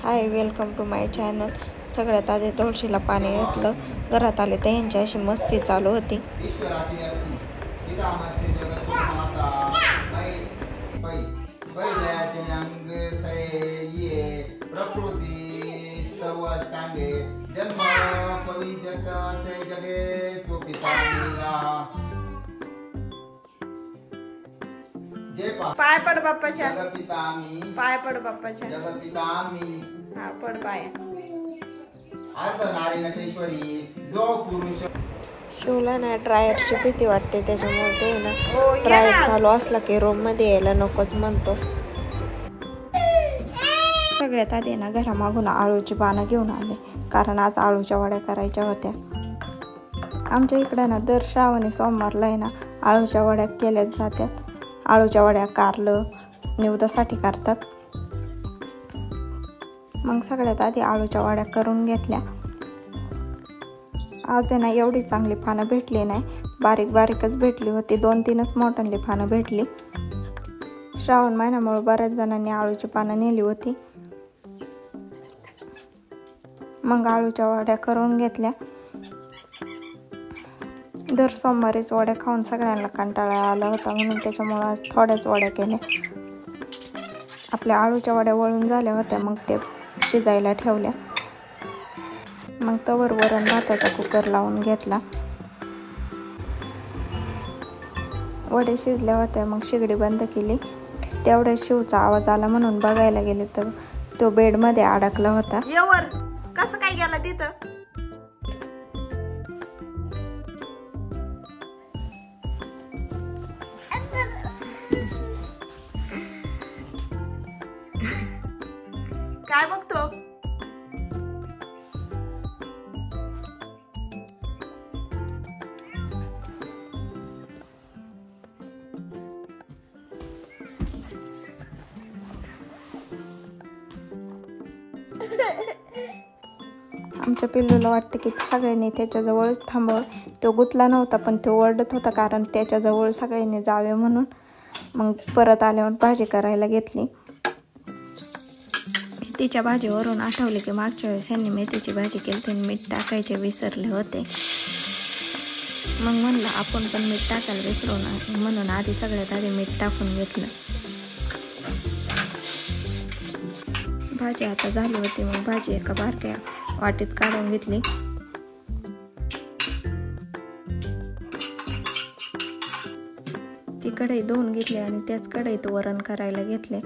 High, welcome to my channel. सगळ्यात आधी तुळशीला पाणी घातलं, घरात आले तर यांची अशी मस्ती चालू होती। पाय पड बाप्पाच्या, पाय पड बाप्पाच्या, हा पड पाय। शिवला ना ड्रायरची भीती वाटते, त्याच्यामुळे ते ना ड्रायर चालू असला की रूम मध्ये यायला नकोच म्हणतो। सगळ्यात आधी ना घरामागून आळूची पानं घेऊन आले, कारण आज आळूच्या वड्या करायच्या होत्या। आमच्या इकडे ना दर श्रावणी सोमवारला आहे ना आळूच्या वड्या केल्या जातात। आळूच्या वड्या कारलं निवदासाठी करतात। मग सगळ्यात आधी आळूच्या वड्या करून घेतल्या। आज आहे ना एवढी चांगली पानं भेटली नाही, बारीक बारीकच भेटली होती, 2-3च मोठांली पानं भेटली। श्रावण महिन्यामुळे बऱ्याच जणांनी आळूची पानं नेली होती। मग आळूच्या वड्या करून घेतल्या। दर सोमवारीच वड्या खाऊन सगळ्यांना कंटाळा आला होता, म्हणून त्याच्यामुळे आज थोड्याच वड्या केल्या। आपल्या आळूच्या वड्या वळून झाल्या होत्या, मग ते शिजायला ठेवल्या। मग तवर वरण भाताचा कुकर लावून घेतला। वडे शिजल्या होत्या, मग शेगडी बंद केली। तेवढ्या शिवचा आवाज आला म्हणून बघायला गेले तर तो बेडमध्ये अडकला होता। येवर कसं काय गेला तिथं? काय बघतो? आमच्या पिल्लूला वाटतं की सगळ्यांनी त्याच्याजवळच थांबव। तो गुतला नव्हता, पण तो ओरडत होता कारण त्याच्याजवळ सगळ्यांनी जावे म्हणून। मग परत आल्यावर भाजी करायला घेतली। तिच्या भाजीवरून आठवले की मागच्या वेळेस यांनी मेथीची भाजी केली, त्यांनी मीठ टाकायचे विसरले होते। मग म्हणलं आपण पण मीठ टाकायला विसरू नये, म्हणून आधी सगळ्यात आधी मीठ टाकून घेतलं। भाजी आता झाली होती, मग भाजी एका बारक्या वाटीत काढून घेतली। ती कढई धुवून घेतली आणि त्याच कढईत वरण करायला घेतले।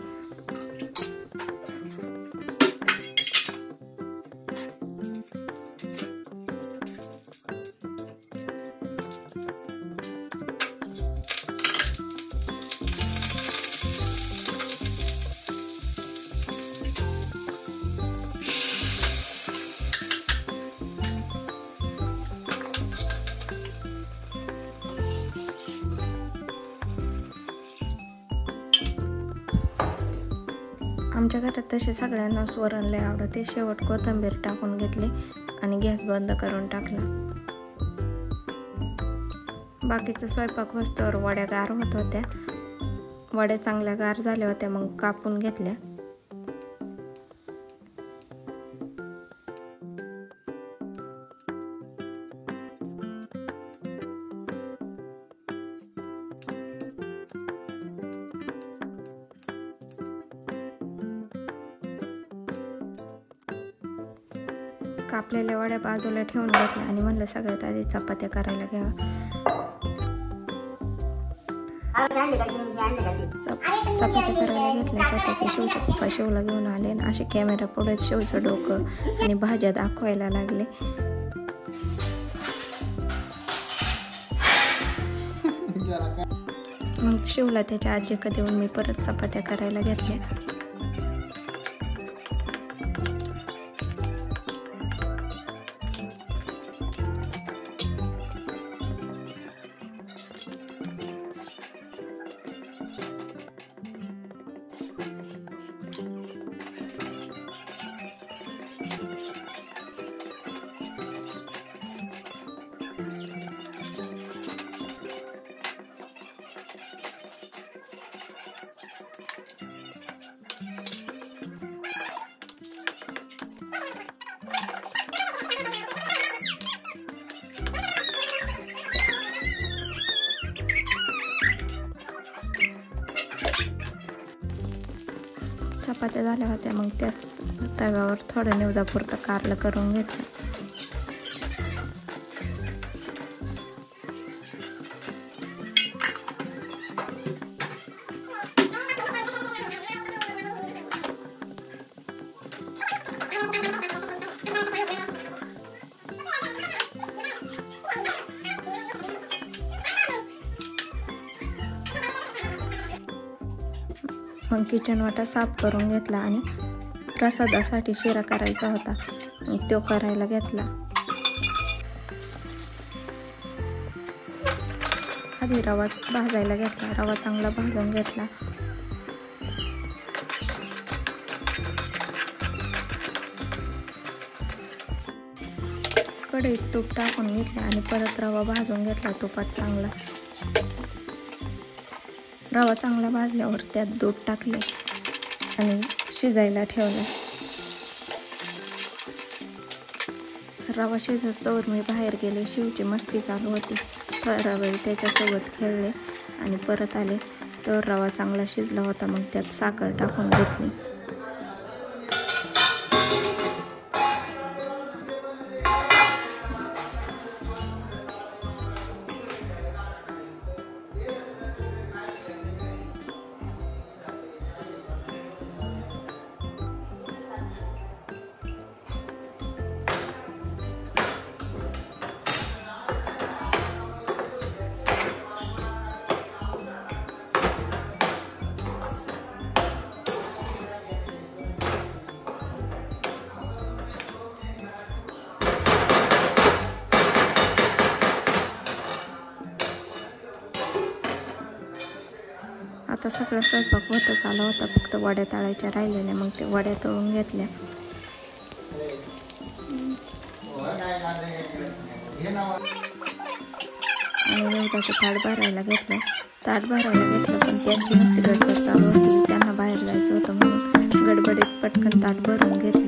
आमच्या घरात तसे सगळ्यांना वरण लय आवडते। शेवट कोथिंबीर टाकून घेतली आणि गॅस बंद करून टाकला। बाकीचा स्वयंपाक होस्तवर वड्या गार होत होत्या। वड्या चांगल्या गार झाल्या होत्या, मग कापून घेतल्या। कापलेल्या वड्या बाजूला ठेवून घेतल्या आणि म्हणलं सगळ्यात आधी चपात्या करायला घ्यावा। चपात्या करायला घेतल्या होत्या की शिवचे पप्पा शिवला घेऊन आले आणि असे कॅमेरा पुढे शिवचं डोकं आणि भाज्या दाखवायला लागले। मग शिवला त्याच्या आजीकडे देऊन मी परत चपात्या करायला घेतल्या। चपात्या झाल्या होत्या, मग त्या तव्यावर थोडं निवदापुरतं कारलं करून घेतलं. मग किचन वाटा साफ करून घेतला आणि प्रसादासाठी शिरा करायचा होता, मग तो करायला घेतला. आधी रवा भाजायला घेतला. रवा चांगला भाजून घेतला. कढईत तूप टाकून घेतले आणि परत रवा भाजून घेतला तुपात चांगला. रवा चांगला भाजल्यावर त्यात दूध टाकले आणि शिजायला ठेवला. रवा शिजस्तोवर मी बाहेर गेले. शिवची मस्ती चालू होती. थोडा वेळ त्याच्यासोबत खेळले आणि परत आले तर रवा चांगला शिजला होता. मग त्यात साखर टाकून घेतली. आता सगळा स्वयंपाक होतच आला होता. फक्त वड्या तळायच्या राहिलेल्या. मग ते वड्या तळून घेतल्या. आणि निवदाचं ताट भरायला घेतलं. पण त्यांची नुसती गडबड चालू होती. त्यांना बाहेर जायचं होतं म्हणून गडबडीत पटकन ताट भरून घेतलं.